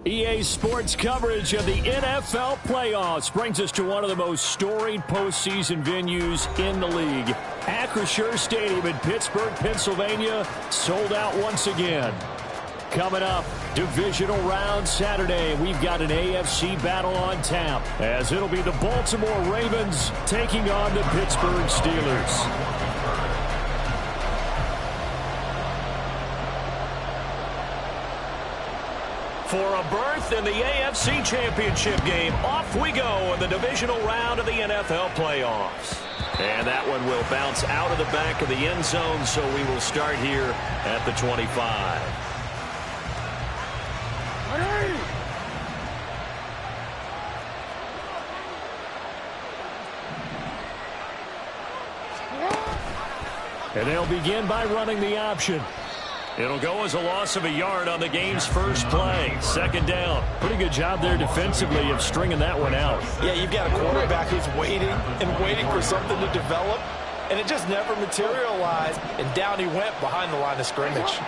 EA Sports coverage of the NFL playoffs brings us to one of the most storied postseason venues in the league. Acrisure Stadium in Pittsburgh, Pennsylvania, sold out once again. Coming up, divisional round Saturday. We've got an AFC battle on tap, as it'll be the Baltimore Ravens taking on the Pittsburgh Steelers. For a berth in the AFC Championship game, off we go in the divisional round of the NFL playoffs. And that one will bounce out of the back of the end zone, so we will start here at the 25. And they'll begin by running the option. It'll go as a loss of a yard on the game's first play. Second down. Pretty good job there defensively of stringing that one out. Yeah, you've got a quarterback who's waiting and waiting for something to develop, and it just never materialized, and down he went behind the line of scrimmage.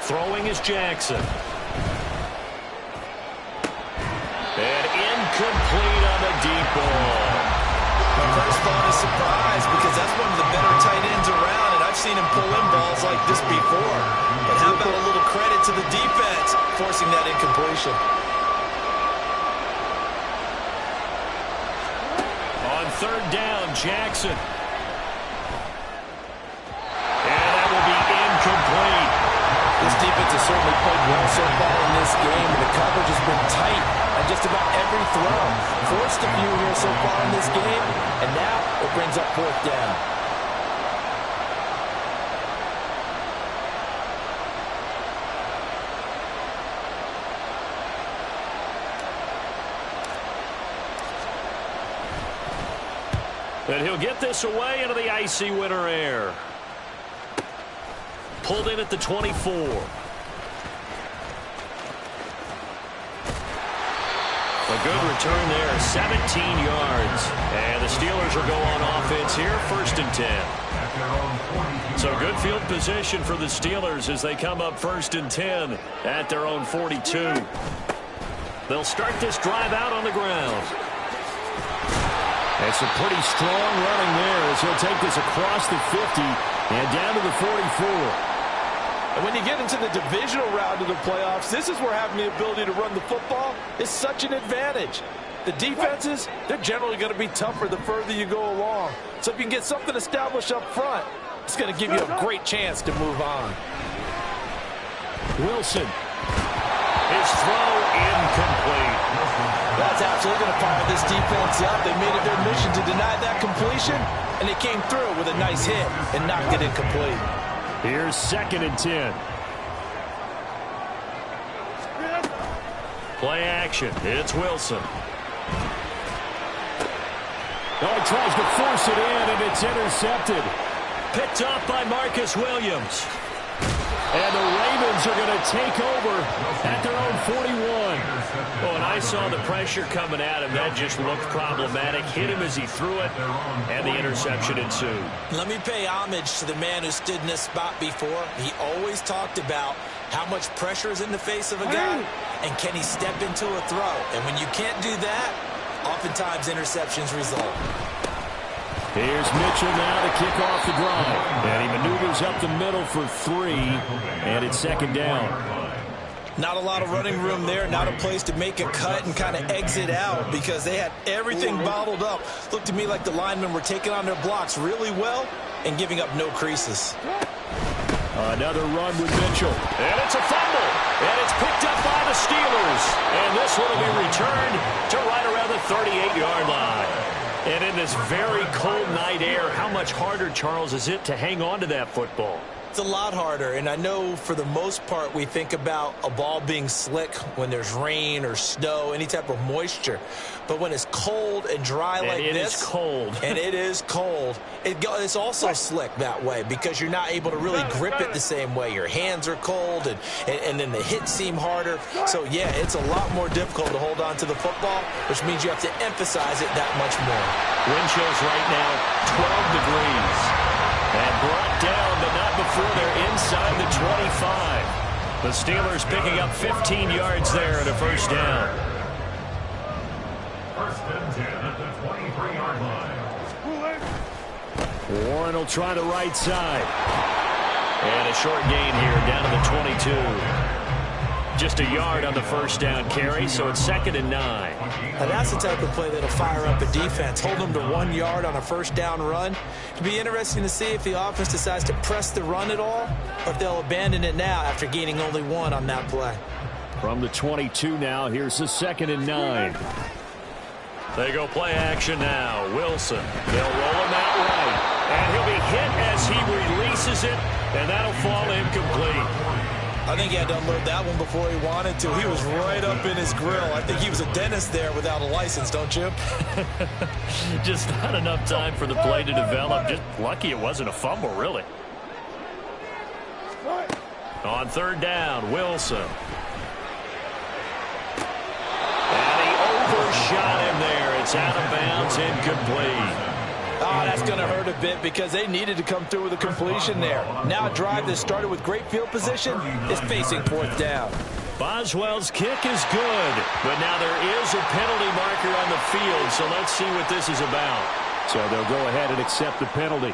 Throwing is Jackson. And incomplete on the deep ball. My first thought is surprise, because that's one of the better tight ends around, and I've seen him pull in balls like this before. But how about a little credit to the defense forcing that incompletion? On third down, Jackson. And that will be incomplete. This defense has certainly played well so far in this game, and the coverage has been tight on just about every throw. Forced a few here so far in this game, and now it brings up fourth down. And he'll get this away into the icy winter air. Pulled in at the 24. A good return there, 17 yards. And the Steelers will go on offense here, 1st and 10. So good field position for the Steelers as they come up 1st and 10 at their own 42. They'll start this drive out on the ground. And some pretty strong running there as he'll take this across the 50 and down to the 44. And when you get into the divisional round of the playoffs, this is where having the ability to run the football is such an advantage. The defenses, they're generally going to be tougher the further you go along. So if you can get something established up front, it's going to give you a great chance to move on. Wilson. His throw incomplete. That's absolutely going to fire this defense up. They made it their mission to deny that completion, and they came through with a nice hit and knocked it incomplete. Here's 2nd and 10. Play action. It's Wilson. Oh, tries to force it in, and it's intercepted. Picked off by Marcus Williams. And the Ravens are going to take over at their own 41. Oh, and I saw the pressure coming at him. That just looked problematic. Hit him as he threw it, and the interception ensued. Let me pay homage to the man who stood in this spot before. He always talked about how much pressure is in the face of a guy, and can he step into a throw. And when you can't do that, oftentimes interceptions result. Here's Mitchell now to kick off the drive. And he maneuvers up the middle for 3, and it's 2nd down. Not a lot of running room there, not a place to make a cut and kind of exit out because they had everything bottled up. Looked to me like the linemen were taking on their blocks really well and giving up no creases. Another run with Mitchell. And it's a fumble. And it's picked up by the Steelers. And this one will be returned to right around the 38-yard line. And in this very cold night air, how much harder, Charles, is it to hang on to that football? It's a lot harder, and I know for the most part we think about a ball being slick when there's rain or snow, any type of moisture. But when it's cold and dry like this, it is cold. And it is cold, it's also slick that way because you're not able to really grip it the same way. Your hands are cold, and then the hits seem harder. So, yeah, it's a lot more difficult to hold on to the football, which means you have to emphasize it that much more. Wind chills right now, 12 degrees. And brought down, but not before they're inside the 25. The Steelers picking up 15 yards there at a first down. First and 10 at the 23-yard line. Warren will try the right side. And a short gain here down to the 22. Just a yard on the first down carry, so it's 2nd and 9. Now that's the type of play that'll fire up a defense. Hold them to 1 yard on a first down run. It'll be interesting to see if the offense decides to press the run at all, or if they'll abandon it now after gaining only 1 on that play. From the 22 now, here's the 2nd and 9. They go play action now. Wilson. They'll roll him out right. And he'll be hit as he releases it, and that'll fall incomplete. I think he had to unload that one before he wanted to. He was right up in his grill. I think he was a dentist there without a license, don't you? Just not enough time for the play to develop. Just lucky it wasn't a fumble, really. On 3rd down, Wilson. And he overshot him there. It's out of bounds, incomplete. Oh, that's going to hurt a bit because they needed to come through with a completion there. Now a drive that started with great field position is facing 4th down. Boswell's kick is good, but now there is a penalty marker on the field, so let's see what this is about. So they'll go ahead and accept the penalty.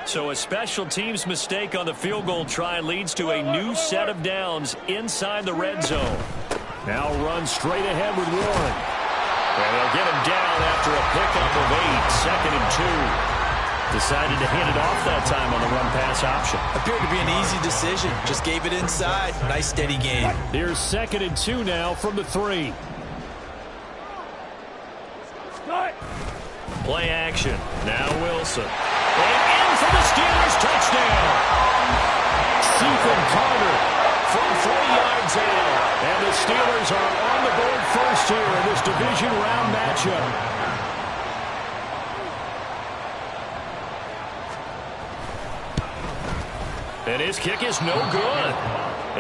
So a special teams mistake on the field goal try leads to a new set of downs inside the red zone. Now run straight ahead with Warren. And they'll get him down after a pickup of 8, 2nd and 2. Decided to hand it off that time on the run-pass option. Appeared to be an easy decision. Just gave it inside. Nice steady gain. Here's 2nd and 2 now from the 3. Play action. Now Wilson. And in for the Steelers touchdown. Stephen Carter from 40 yards out. And the Steelers are on the board first here in this division round matchup. And his kick is no good.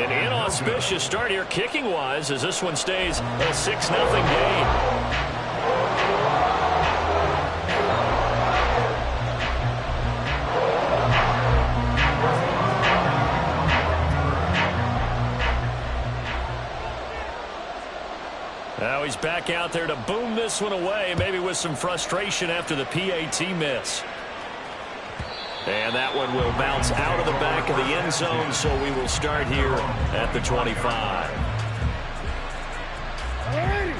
An inauspicious start here kicking-wise as this one stays a 6-0 game. Now he's back out there to boom this one away, maybe with some frustration after the PAT miss. And that one will bounce out of the back of the end zone, so we will start here at the 25.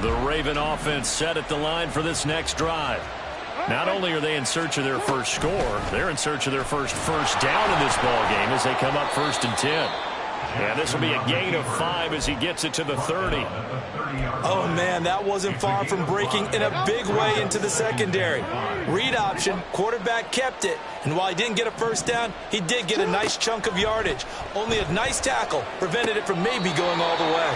The Raven offense set at the line for this next drive. Not only are they in search of their first score, they're in search of their first down in this ball game as they come up 1st and 10. And this will be a gain of 5 as he gets it to the 30. Oh, man, that wasn't far from breaking in a big way into the secondary. Read option, quarterback kept it. And while he didn't get a first down, he did get a nice chunk of yardage. Only a nice tackle prevented it from maybe going all the way.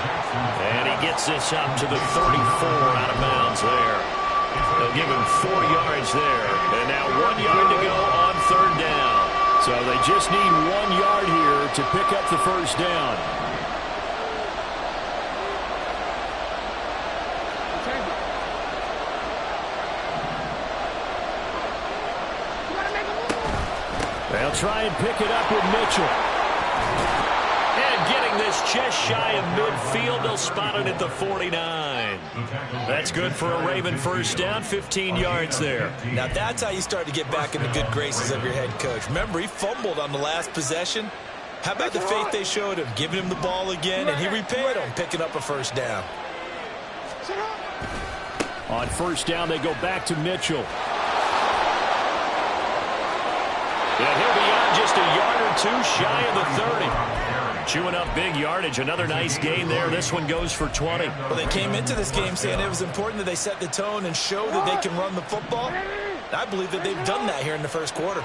And he gets this up to the 34 out of bounds there. They'll give him 4 yards there. And now 1 yard to go on 3rd down. So they just need 1 yard here to pick up the first down. They'll try and pick it up with Mitchell. And getting this just shy of midfield, they'll spot it at the 49. That's good for a Raven first down, 15 yards there. Now that's how you start to get back in the good graces of your head coach. Remember, he fumbled on the last possession. How about the faith they showed him, giving him the ball again, and he repaid him, picking up a first down. On first down, they go back to Mitchell. And he'll be on just a yard or 2 shy of the 30. Chewing up big yardage. Another nice gain there. This one goes for 20. Well, they came into this game saying it was important that they set the tone and show that they can run the football. I believe that they've done that here in the first quarter.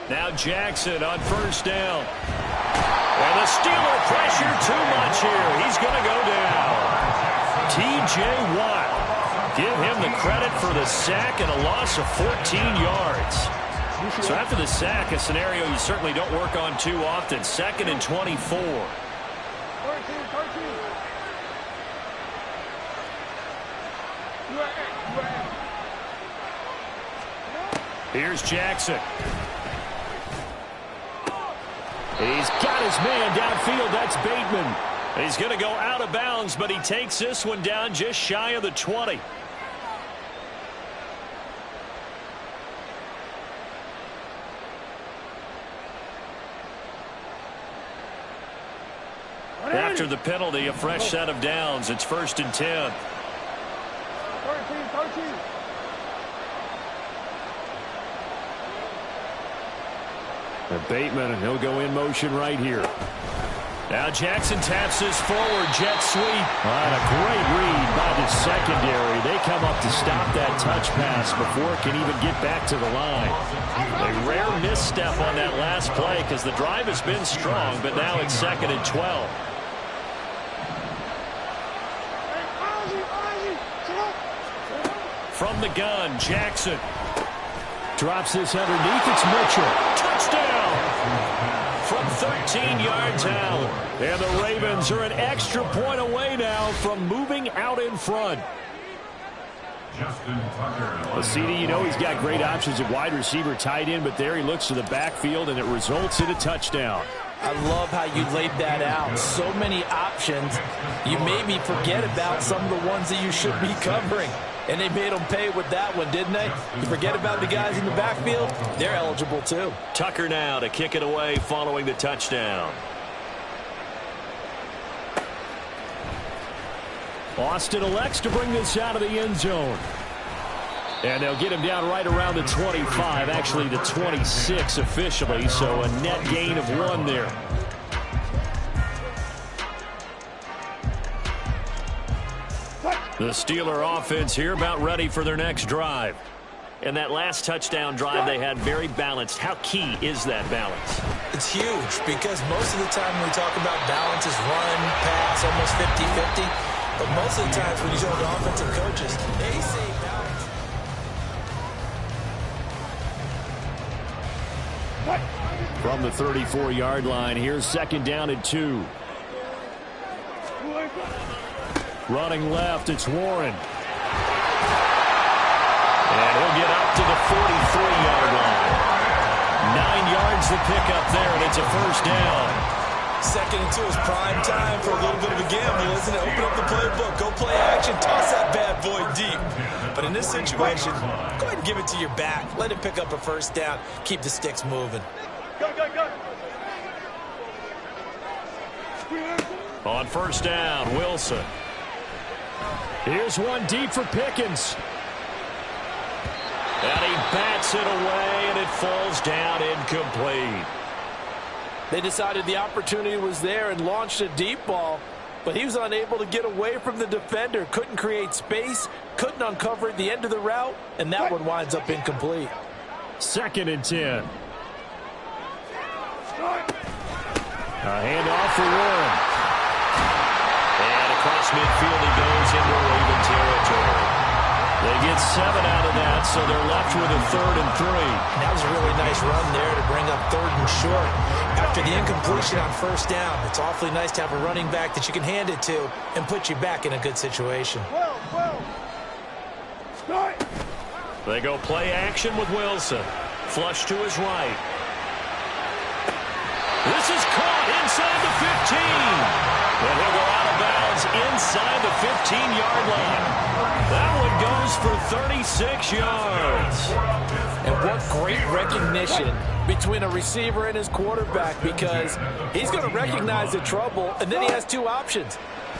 Now Jackson on first down. And the Steeler pressure too much here. He's going to go down. T.J. Watt. Give him the credit for the sack and a loss of 14 yards. So after the sack, a scenario you certainly don't work on too often. 2nd and 24. Here's Jackson. He's got his man downfield. That's Bateman. He's going to go out of bounds, but he takes this one down just shy of the 20. After the penalty, a fresh set of downs. It's 1st and 10. And Bateman, and he'll go in motion right here. Now Jackson taps this forward jet sweep. And a great read by the secondary. They come up to stop that touch pass before it can even get back to the line. A rare misstep on that last play because the drive has been strong, but now it's 2nd and 12. From the gun, Jackson drops this underneath. It's Mitchell. Touchdown! From 13 yards out. And the Ravens are an extra point away now from moving out in front. Well, CD, you know he's got great options at wide receiver, tight end, but there he looks to the backfield, and it results in a touchdown. I love how you laid that out. So many options. You made me forget about some of the ones that you should be covering. And they made them pay with that one, didn't they? You forget about the guys in the backfield, they're eligible too. Tucker now to kick it away following the touchdown. Austin elects to bring this out of the end zone. And they'll get him down right around the 25, actually the 26 officially, so a net gain of 1 there. The Steeler offense here about ready for their next drive. And that last touchdown drive they had very balanced. How key is that balance? It's huge because most of the time when we talk about balance is run, pass, almost 50-50. But most of the times when you talk to offensive coaches, they say balance. From the 34-yard line, here's 2nd down and 2. Running left, it's Warren. And he'll get up to the 43-yard line. 9 yards to pick up there, and it's a 1st down. 2nd and 2 is prime time for a little bit of a gamble, isn't it? Open up the playbook, go play action, toss that bad boy deep. But in this situation, go ahead and give it to your back. Let him pick up a 1st down, keep the sticks moving. Go. On 1st down, Wilson. Here's one deep for Pickens. And he bats it away, and it falls down incomplete. They decided the opportunity was there and launched a deep ball, but he was unable to get away from the defender. Couldn't create space, couldn't uncover at the end of the route, and that one winds up incomplete. 2nd and 10. A handoff for Warren. And across midfield he goes into Raven territory. They get 7 out of that, so they're left with a 3rd and 3. That was a really nice run there to bring up 3rd and short. After the incompletion on 1st down, it's awfully nice to have a running back that you can hand it to and put you back in a good situation. They go play action with Wilson. Flush to his right. This is caught inside the 15. And he'll go out of bounds inside the 15-yard line. That one goes for 36 yards. And what great recognition between a receiver and his quarterback, because he's going to recognize the trouble, and then he has 2 options.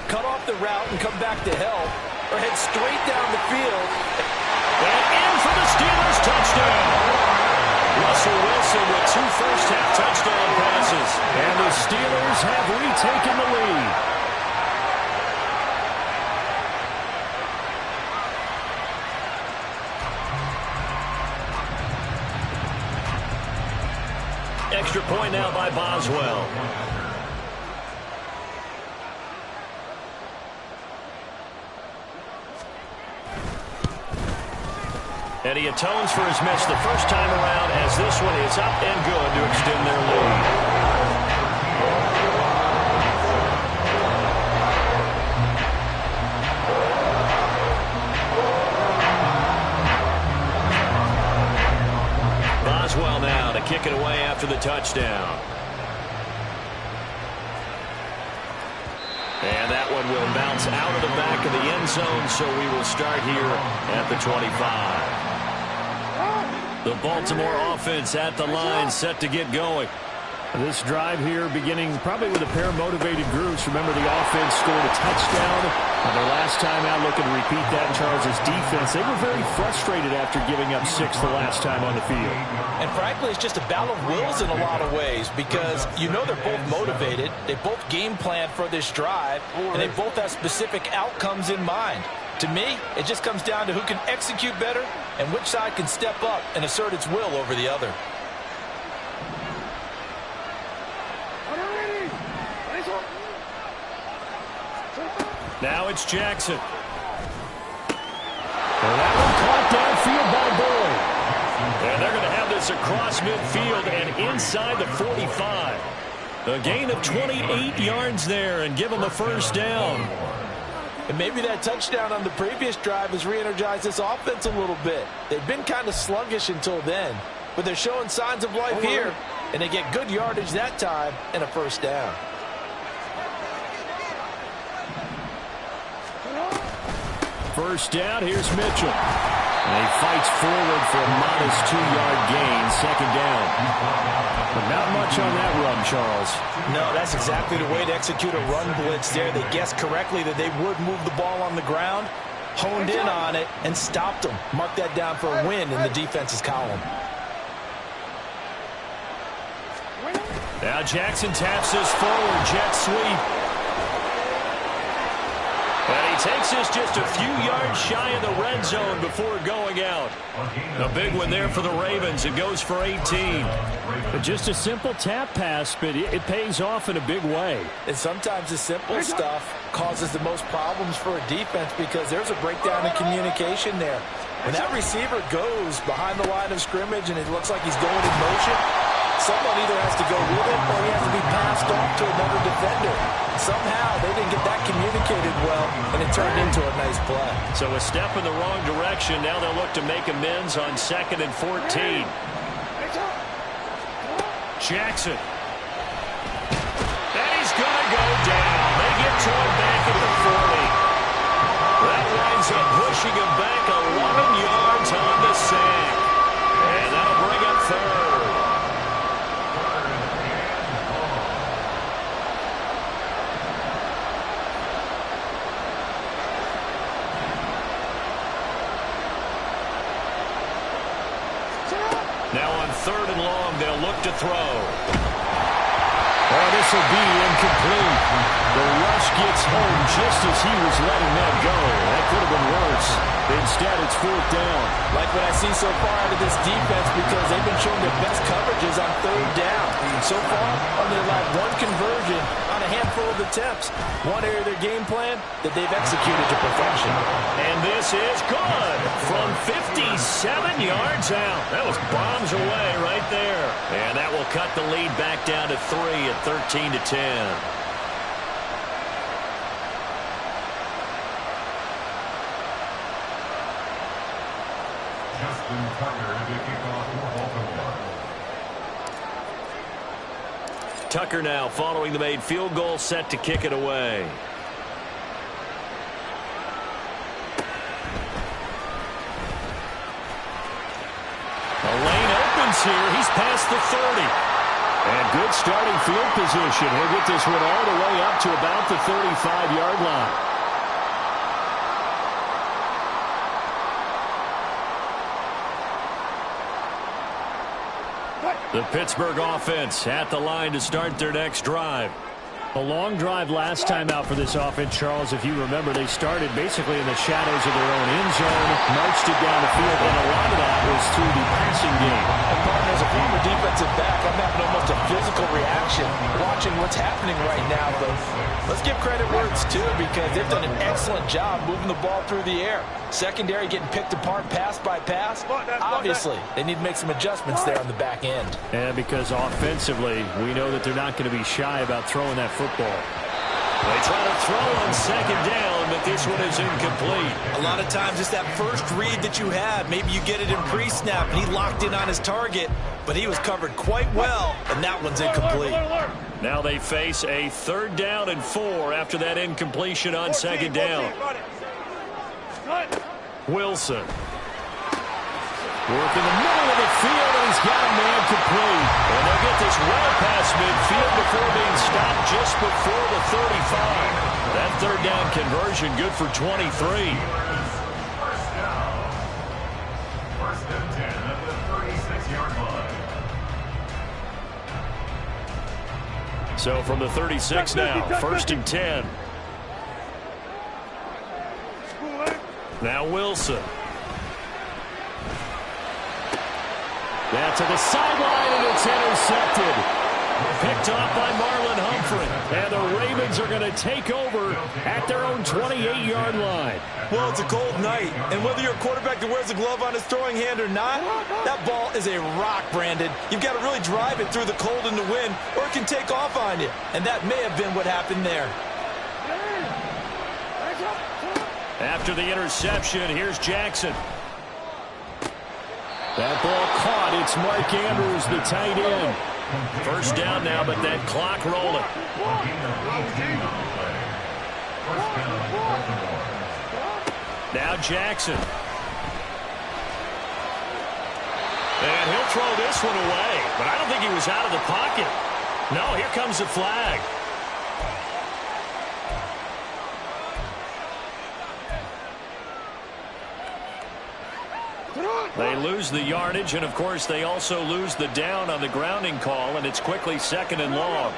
Cut off the route and come back to help, or head straight down the field. And in for the Steelers touchdown. Russell Wilson with 2 first-half touchdown passes. And the Steelers have retaken the lead. Extra point now by Boswell. And he atones for his miss the first time around as this one is up and good to extend their lead. Boswell now to kick it away after the touchdown. And that one will bounce out of the back of the end zone, so we will start here at the 25. The Baltimore offense at the line, set to get going. This drive here beginning probably with a pair of motivated groups. Remember, the offense scored a touchdown on their last time out, looking to repeat that in Charles' defense. They were very frustrated after giving up 6 the last time on the field. And frankly, it's just a battle of wills in a lot of ways because you know they're both motivated. They both game plan for this drive, and they both have specific outcomes in mind. To me, it just comes down to who can execute better and which side can step up and assert its will over the other. Now it's Jackson. And that one caught downfield by Boyd. And they're going to have this across midfield and inside the 45. A gain of 28 yards there and give them a first down. And maybe that touchdown on the previous drive has re-energized this offense a little bit. They've been kind of sluggish until then, but they're showing signs of life here, and they get good yardage that time and a first down. First down, here's Mitchell. And he fights forward for a modest 2-yard gain, second down. But not much on that run, Charles. No, that's exactly the way to execute a run blitz there. They guessed correctly that they would move the ball on the ground, honed in on it, and stopped them. Mark that down for a win in the defense's column. Now Jackson taps this forward, jet sweep. And he takes this just a few yards shy of the red zone before going out. A big one there for the Ravens. It goes for 18. But just a simple tap pass, but it pays off in a big way. And sometimes the simple stuff causes the most problems for a defense because there's a breakdown in communication there. When that receiver goes behind the line of scrimmage and it looks like he's going in motion, someone either has to go with him or he has to be passed off to another defender. Somehow they didn't get that communicated well, and it turned into a nice play. So a step in the wrong direction. Now they'll look to make amends on 2nd and 14. Jackson. And he's going to go down. They get to him back at the 40. That winds up pushing him back 11 yards on the sack. And that'll bring up 3rd. Now on 3rd and long, they'll look to throw. Oh, this will be incomplete. The rush gets home just as he was letting that go. That could have been worse. Instead, it's 4th down. Like what I see so far out of this defense because they've been showing their best coverages on 3rd down. So far, only allowed 1 conversion on a handful of attempts. One area of their game plan that they've executed to perfection. And this is good from 57 yards out. That was bombs away right there. And that will cut the lead back down to 3 at 13-10. Tucker now following the made field goal, set to kick it away. The lane opens here. He's past the 30. And good starting field position. He'll get this one all the way up to about the 35-yard line. The Pittsburgh offense at the line to start their next drive. A long drive last time out for this offense, Charles. If you remember, they started basically in the shadows of their own end zone, marched it down the field, and a lot of that was through the passing game. And partner, as a former defensive defensive back, I'm having almost a physical reaction watching what's happening right now. But let's give credit where it's due because they've done an excellent job moving the ball through the air. Secondary getting picked apart pass by pass. Obviously, they need to make some adjustments there on the back end. And because offensively, we know that they're not going to be shy about throwing that football. They try to throw on second down, but this one is incomplete. A lot of times it's that first read that you have. Maybe you get it in pre-snap, and he locked in on his target, but he was covered quite well, and that one's incomplete. Now they face a 3rd down and 4 after that incompletion on second down. Wilson. Work in the middle of the field, and he's got a man complete. And they'll get this well past midfield before being stopped just before the 35. That 3rd down conversion good for 23. First down. 1st and 10 at the 36-yard line. So from the 36 now, 1st and 10. Now Wilson. Now to the sideline, and it's intercepted. Picked off by Marlon Humphrey. And the Ravens are going to take over at their own 28-yard line. Well, it's a cold night, and whether you're a quarterback that wears a glove on his throwing hand or not, that ball is a rock, Brandon. You've got to really drive it through the cold and the wind, or it can take off on you. And that may have been what happened there. After the interception, here's Jackson. That ball caught. It's Mark Andrews, the tight end. 1st down now, but that clock rolling. Now Jackson. And he'll throw this one away, but I don't think he was out of the pocket. No, here comes the flag. They lose the yardage, and of course they also lose the down on the grounding call, and it's quickly 2nd and long.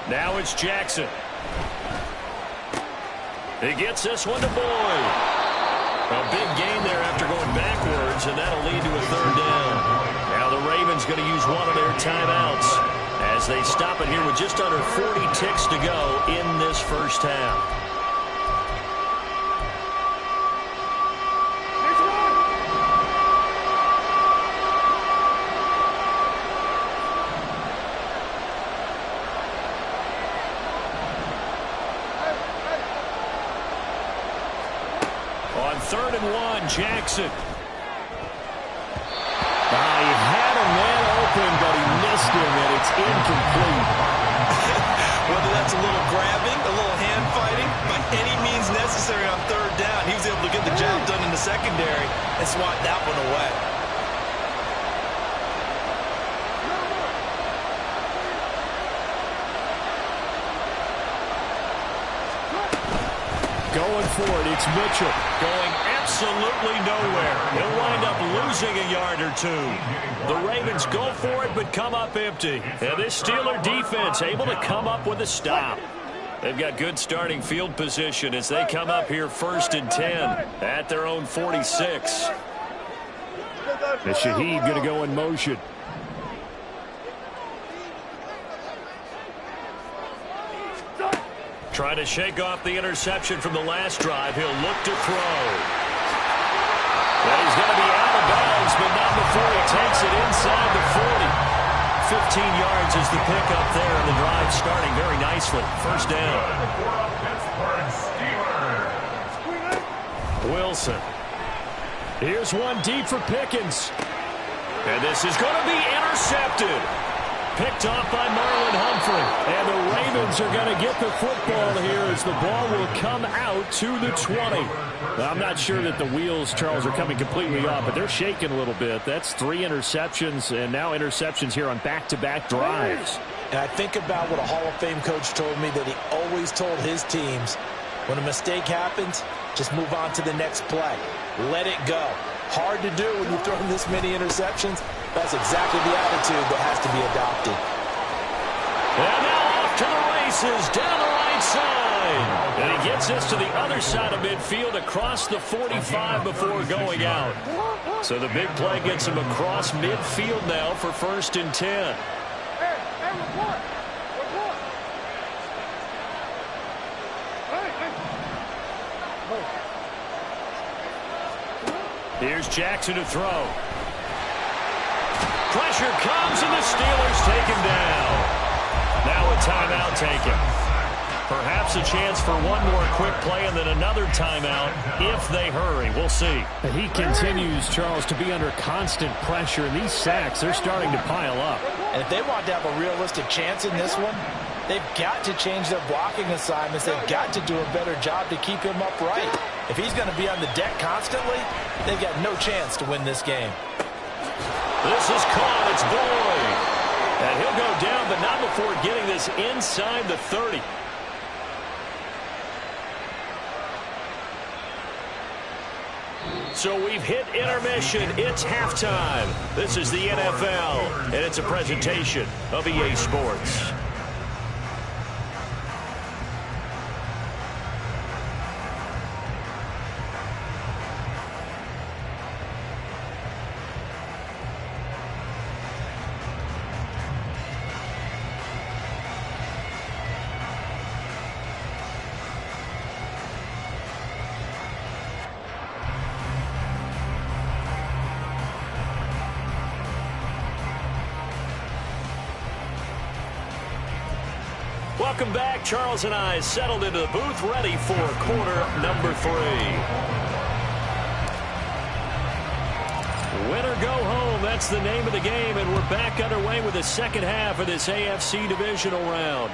Now it's Jackson. He gets this one to Boyd. A big gain there after going backwards, and that'll lead to a 3rd down. Now the Ravens going to use one of their timeouts as they stop it here with just under 40 ticks to go in this 1st half. On 3rd and 1, Jackson. He had a man open, but he missed him, and it's incomplete. Whether that's a little grabbing, a little hand fighting, by any means necessary on 3rd down, he was able to get the job done in the secondary and swat that one away. Going for it, it's Mitchell. Going absolutely nowhere. He'll wind up losing a yard or 2. The Ravens go for it, but come up empty. And this Steeler defense able to come up with a stop. They've got good starting field position as they come up here 1st and 10 at their own 46. And Shaheed going to go in motion. Trying to shake off the interception from the last drive. He'll look to throw. And he's going to be out of bounds, but not before he takes it inside the 40. 15 yards is the pickup there, and the drive starting very nicely. 1st down. Wilson. Here's one deep for Pickens. And this is going to be intercepted. Picked off by Marlon Humphrey. And the Ravens are going to get the football here as the ball will come out to the 20. Well, I'm not sure that the wheels, Charles, are coming completely off, but they're shaking a little bit. That's 3 interceptions, and now interceptions here on back-to-back drives. And I think about what a Hall of Fame coach told me that he always told his teams, when a mistake happens, just move on to the next play. Let it go. Hard to do when you've thrown this many interceptions. That's exactly the attitude that has to be adopted. And now off to the races down the right inside. And he gets this to the other side of midfield across the 45 before going out. So the big play gets him across midfield now for 1st and 10. Here's Jackson to throw. Pressure comes, and the Steelers take him down. Now a timeout taken. Perhaps a chance for one more quick play and then another timeout if they hurry. We'll see. He continues, Charles, to be under constant pressure, and these sacks, they're starting to pile up. And if they want to have a realistic chance in this one, they've got to change their blocking assignments. They've got to do a better job to keep him upright. If he's going to be on the deck constantly, they've got no chance to win this game. This is caught. It's Boyd. And he'll go down, but not before getting this inside the 30. So we've hit intermission. It's halftime. This is the NFL, and it's a presentation of EA Sports. Welcome back. Charles and I settled into the booth, ready for quarter number 3. Win or go home, that's the name of the game, and we're back underway with the second half of this AFC Divisional round.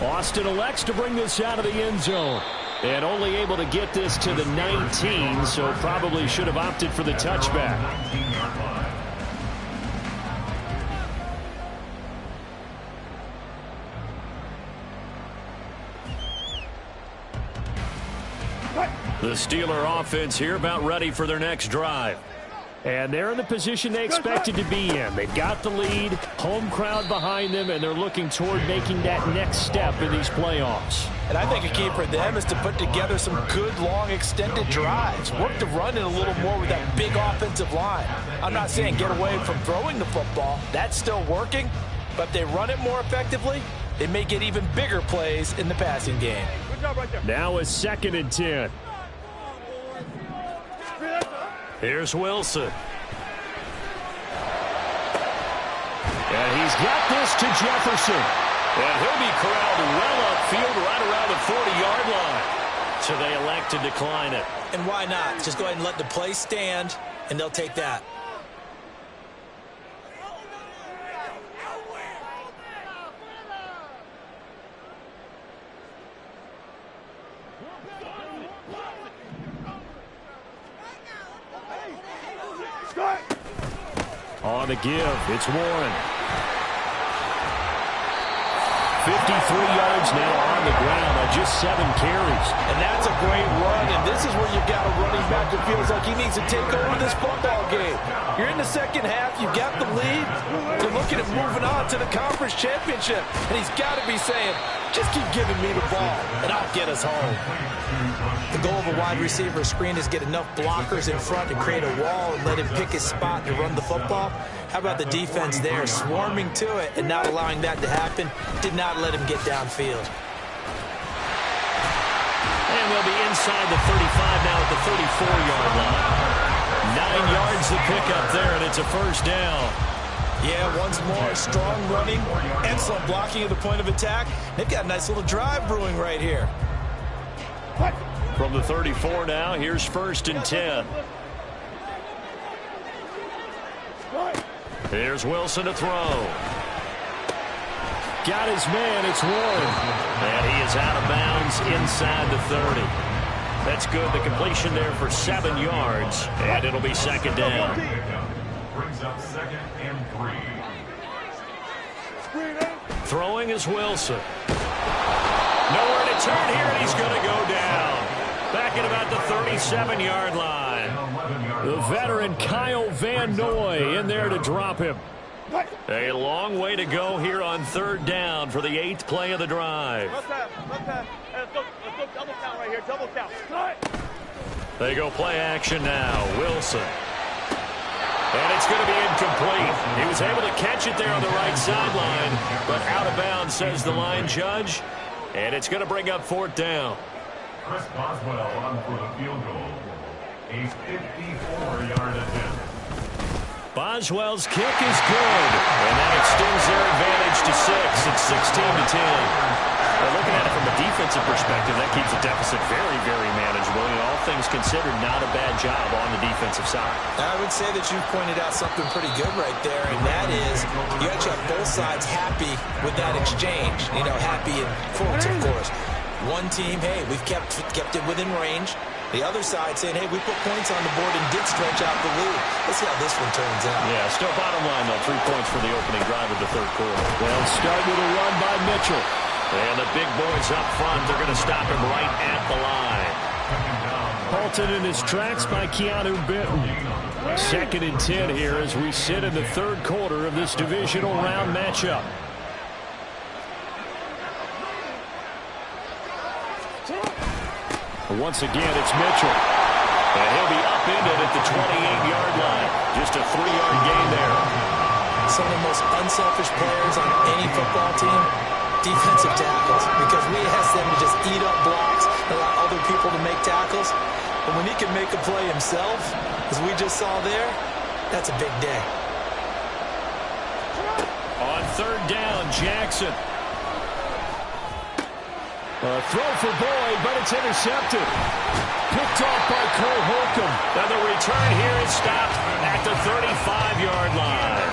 Austin elects to bring this out of the end zone, and only able to get this to the 19, so probably should have opted for the touchback. The Steeler offense here about ready for their next drive. And they're in the position they expected to be in. They've got the lead, home crowd behind them, and they're looking toward making that next step in these playoffs. And I think a key for them is to put together some good, long, extended drives. Work the run in a little more with that big offensive line. I'm not saying get away from throwing the football. That's still working. But if they run it more effectively, they may get even bigger plays in the passing game. Now a 2nd and 10. Here's Wilson. And he's got this to Jefferson. And he'll be corralled well upfield right around the 40-yard line. So they elect to decline it. And why not? Just go ahead and let the play stand, and they'll take that. On the give, it's Warren. 53 yards now on the ground on just 7 carries. And that's a great run, and this is where you've got a running back that feels like he needs to take over this football game. You're in the second half, you got the lead, you're looking at moving on to the conference championship, and he's got to be saying, just keep giving me the ball, and I'll get us home. The goal of a wide receiver screen is get enough blockers in front to create a wall and let him pick his spot to run the football. How about the defense there, swarming to it and not allowing that to happen? Did not let him get downfield. And they'll be inside the 35 now at the 34-yard line. 9 yards to pick up there, and it's a first down. Yeah, once more, strong running, excellent blocking at the point of attack. They've got a nice little drive brewing right here. From the 34 now, here's 1st and 10. Here's Wilson to throw. Got his man, it's Warren. And he is out of bounds inside the 30. That's good. The completion there for 7 yards, and it'll be 2nd down. Brings up 2nd and 3. Throwing is Wilson. Nowhere to turn here, and he's going to go down. Back at about the 37-yard line. The veteran Kyle Van Noy in there to drop him. A long way to go here on third down for the 8th play of the drive. Let's go double count right here. Double count. They go play action now. Wilson. And it's going to be incomplete. He was able to catch it there on the right sideline, but out of bounds, says the line judge. And it's going to bring up 4th down. Chris Boswell on for the field goal. A 54-yard attempt. Boswell's kick is good, and that extends their advantage to 6. It's 16-10. Well, looking at it from a defensive perspective, that keeps the deficit very, very manageable. All things considered, not a bad job on the defensive side. I would say that you've pointed out something pretty good right there, and that is you actually have both sides happy with that exchange. You know, happy in quotes, of course. One team, hey, we've kept it within range. The other side saying, hey, we put points on the board and did stretch out the lead. Let's see how this one turns out. Yeah, still bottom line, though. 3 points for the opening drive of the third quarter. They'll start with a run by Mitchell. And the big boys up front, they're going to stop him right at the line. Halted in his tracks by Keanu Benton. 2nd and 10 here as we sit in the third quarter of this divisional round matchup. Once again, it's Mitchell. And he'll be upended at the 28-yard line. Just a 3-yard gain there. Some of the most unselfish players on any football team, defensive tackles, because we ask them to just eat up blocks and allow other people to make tackles. But when he can make a play himself, as we just saw there, that's a big day. On third down, Jackson. A throw for Boyd, but it's intercepted. Picked off by Cole Holcomb. And the return here is stopped at the 35-yard line.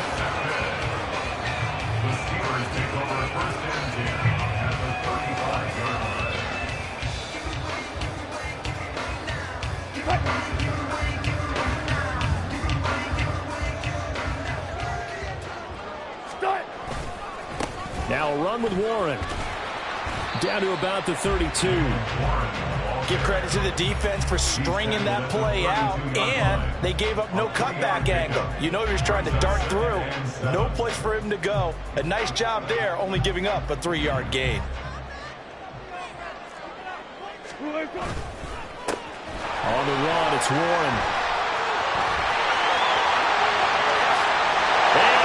The Steelers take over 1st and 10 at the 35-yard line. Now a run with Warren. Down to about the 32. Give credit to the defense for stringing that play out, and they gave up no cutback angle. You know he was trying to dart through. No place for him to go. A nice job there, only giving up a 3-yard gain. On the run, it's Warren. And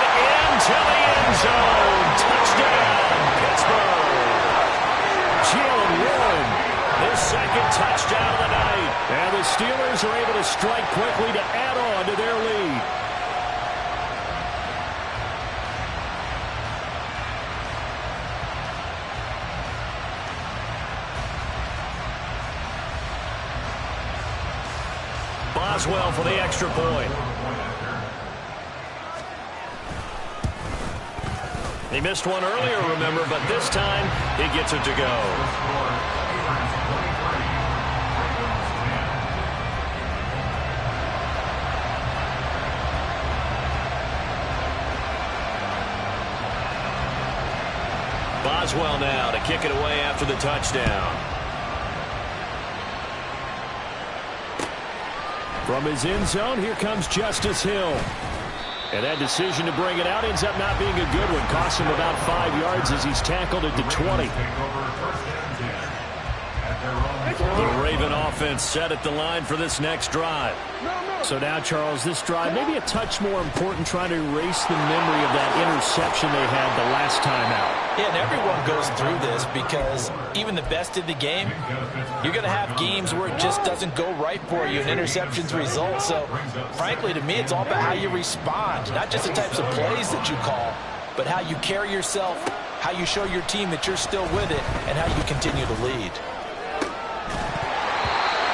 into the end zone. Touchdown, Pittsburgh. Jalen Warren, his 2nd touchdown of the night. And the Steelers are able to strike quickly to add on to their lead. Boswell for the extra point. He missed one earlier, remember, but this time he gets it to go. Boswell now to kick it away after the touchdown. From his end zone, here comes Justice Hill. And that decision to bring it out ends up not being a good one. Costs him about 5 yards as he's tackled at the 20. The Raven offense set at the line for this next drive. So now, Charles, this drive maybe a touch more important, trying to erase the memory of that interception they had the last time out. Yeah, and everyone goes through this because even the best in the game, you're going to have games where it just doesn't go right for you and interceptions result. So, frankly, to me, it's all about how you respond, not just the types of plays that you call, but how you carry yourself, how you show your team that you're still with it, and how you continue to lead.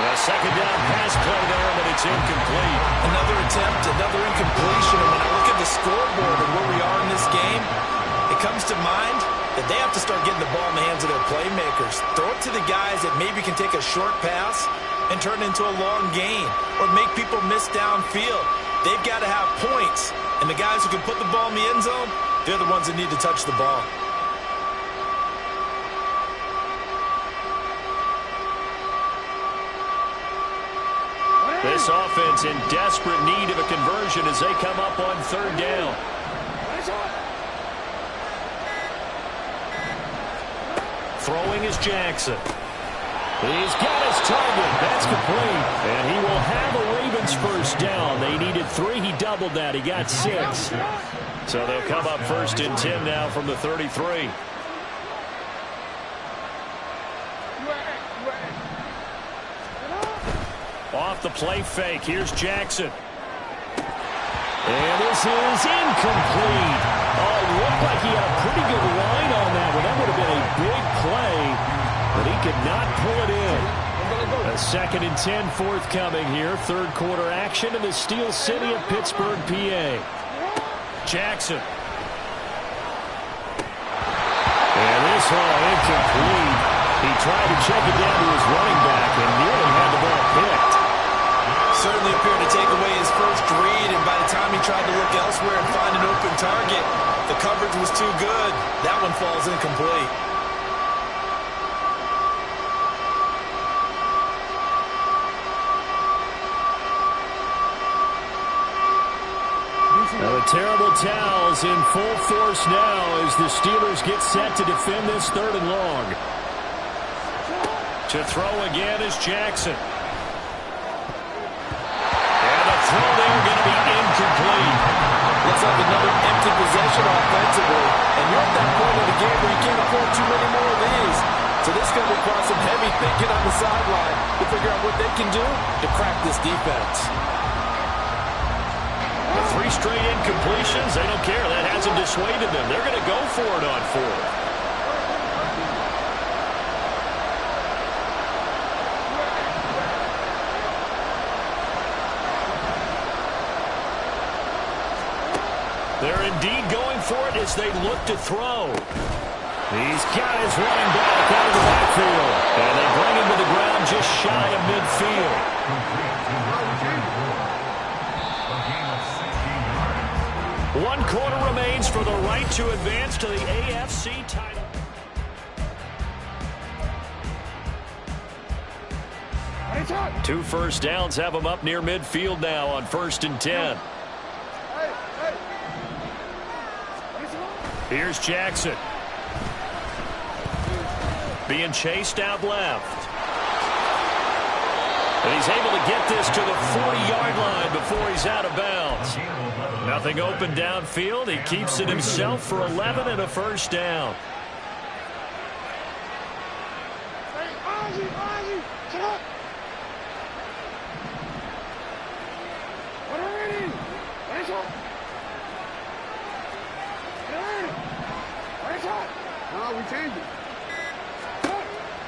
A 2nd down pass play there, but it's incomplete. Another attempt, another incompletion. And when I look at the scoreboard and where we are in this game, it comes to mind that they have to start getting the ball in the hands of their playmakers. Throw it to the guys that maybe can take a short pass and turn it into a long gain or make people miss downfield. They've got to have points. And the guys who can put the ball in the end zone, they're the ones that need to touch the ball. This offense in desperate need of a conversion as they come up on third down. Throwing is Jackson. He's got his target. That's complete. And he will have a Ravens first down. They needed 3. He doubled that. He got 6. So they'll come up 1st and 10 now from the 33. Off the play fake. Here's Jackson. And this is incomplete. Oh, it looked like he had a pretty good line on that one. That would have been a big play, but he could not pull it in. A 2nd and 10 forthcoming here. 3rd quarter action in the Steel City of Pittsburgh, PA. Jackson. And this all incomplete. He tried to check it down to his running back and nearly had the ball picked. Certainly appeared to take away his first read, and by the time he tried to look elsewhere and find an open target, the coverage was too good. That one falls incomplete. Now the terrible towels in full force now as the Steelers get set to defend this 3rd and long. To throw again is Jackson. Throw there going to be incomplete. Looks like another empty possession offensively. And you're at that point in the game where you can't afford too many more of these. So this is going to require some heavy thinking on the sideline to figure out what they can do to crack this defense. 3 straight incompletions. They don't care. That hasn't dissuaded them. They're going to go for it on 4th. They're indeed going for it as they look to throw. He's got his running back out of the backfield. And they bring him to the ground just shy of midfield. 1 quarter remains for the right to advance to the AFC title. Two first downs have them up near midfield now on 1st and 10. Here's Jackson. Being chased out left. And he's able to get this to the 40-yard line before he's out of bounds. Nothing open downfield. He keeps it himself for 11 and a first down.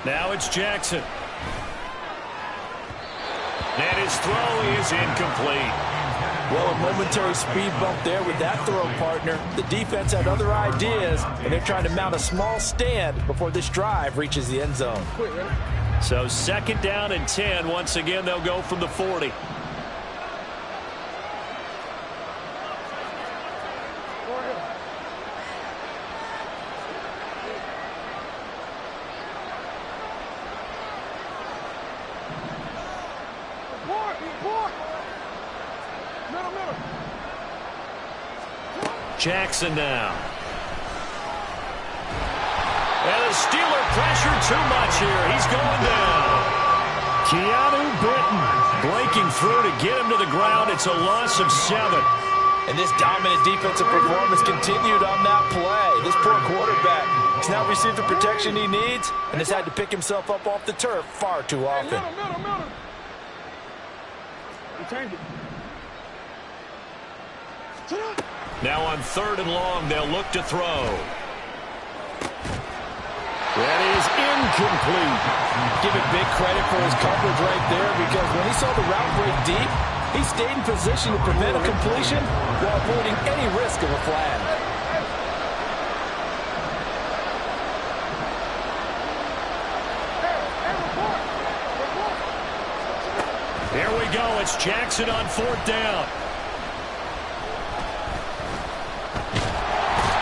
Now it's Jackson. And his throw is incomplete. Well, a momentary speed bump there with that throw, partner. The defense had other ideas, and they're trying to mount a small stand before this drive reaches the end zone. So 2nd down and 10. Once again, they'll go from the 40. Jackson now. And the Steeler pressure too much here. He's going down. Keanu Britton breaking through to get him to the ground. It's a loss of 7. And this dominant defensive performance continued on that play. This poor quarterback has now received the protection he needs and has had to pick himself up off the turf far too often. Now on 3rd and long, they'll look to throw. That is incomplete. Give it big credit for his coverage right there, because when he saw the route break deep, he stayed in position to prevent a completion while avoiding any risk of a flag. Here we go. It's Jackson on 4th down.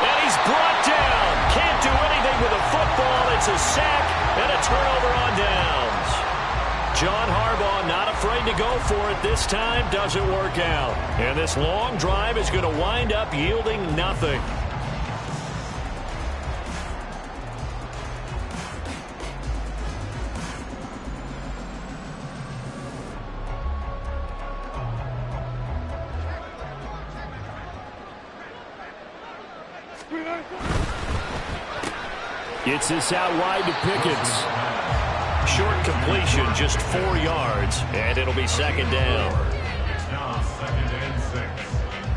And he's brought down. Can't do anything with a football. It's a sack and a turnover on downs. John Harbaugh not afraid to go for it this time. Doesn't work out. And this long drive is going to wind up yielding nothing. Gets this out wide to Pickens. Short completion, just 4 yards, and it'll be second down. It's now 2nd and 6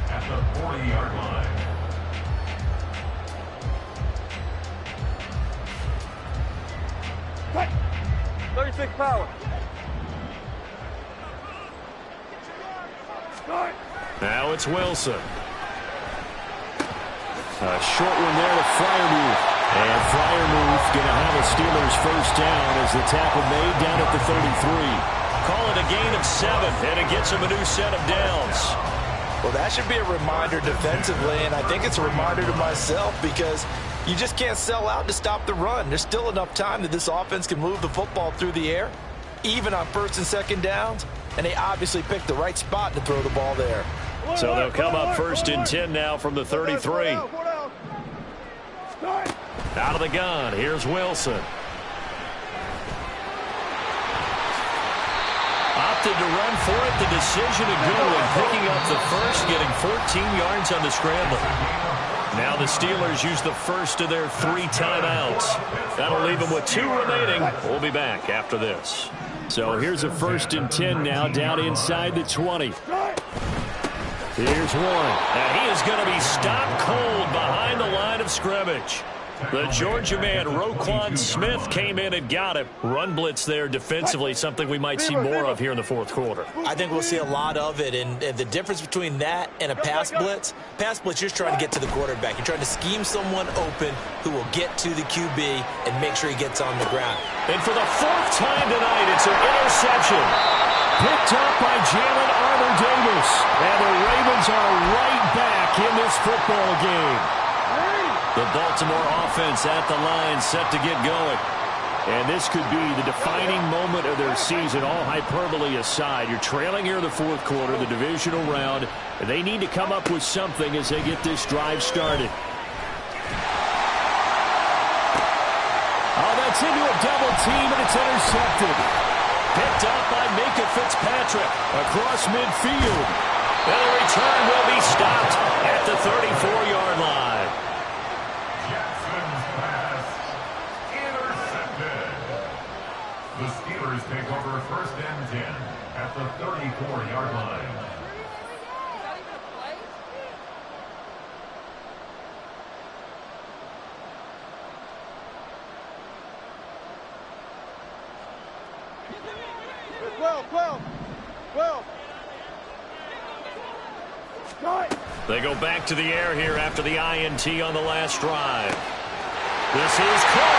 at the 40-yard line. Cut. 36 power. Now it's Wilson. A short one there to Freiermuth. And Freiermuth going to have a Steelers first down as the tackle made down at the 33. Call it a gain of 7, and it gets him a new set of downs. Well, that should be a reminder defensively, and I think it's a reminder to myself because you just can't sell out to stop the run. There's still enough time that this offense can move the football through the air, even on 1st and 2nd downs, and they obviously picked the right spot to throw the ball there. So they'll come up 1st and 10 now from the 33. Out of the gun, here's Wilson. Opted to run for it. The decision a good one, picking up the first, getting 14 yards on the scramble. Now the Steelers use the first of their 3 timeouts. That'll leave them with 2 remaining. We'll be back after this. So here's a 1st and 10 now, down inside the 20. Here's one. And he is going to be stopped cold behind the line of scrimmage. The Georgia man, Roquan Smith, came in and got him. Run blitz there defensively, something we might see more of here in the 4th quarter. I think we'll see a lot of it, and the difference between that and a pass blitz, you're trying to get to the quarterback. You're trying to scheme someone open who will get to the QB and make sure he gets on the ground. And for the 4th time tonight, it's an interception. Picked up by Jalen Armour-Davis. And the Ravens are right back in this football game. The Baltimore offense at the line, set to get going. And this could be the defining moment of their season, all hyperbole aside. You're trailing here in the 4th quarter, the divisional round. And they need to come up with something as they get this drive started. Oh, that's into a double team, and it's intercepted. Picked up by Minka Fitzpatrick across midfield. And the return will be stopped at the 34-yard line. Jackson's pass intercepted. The Steelers take over 1st and 10 at the 34-yard line. They go back to the air here after the INT on the last drive. This is caught.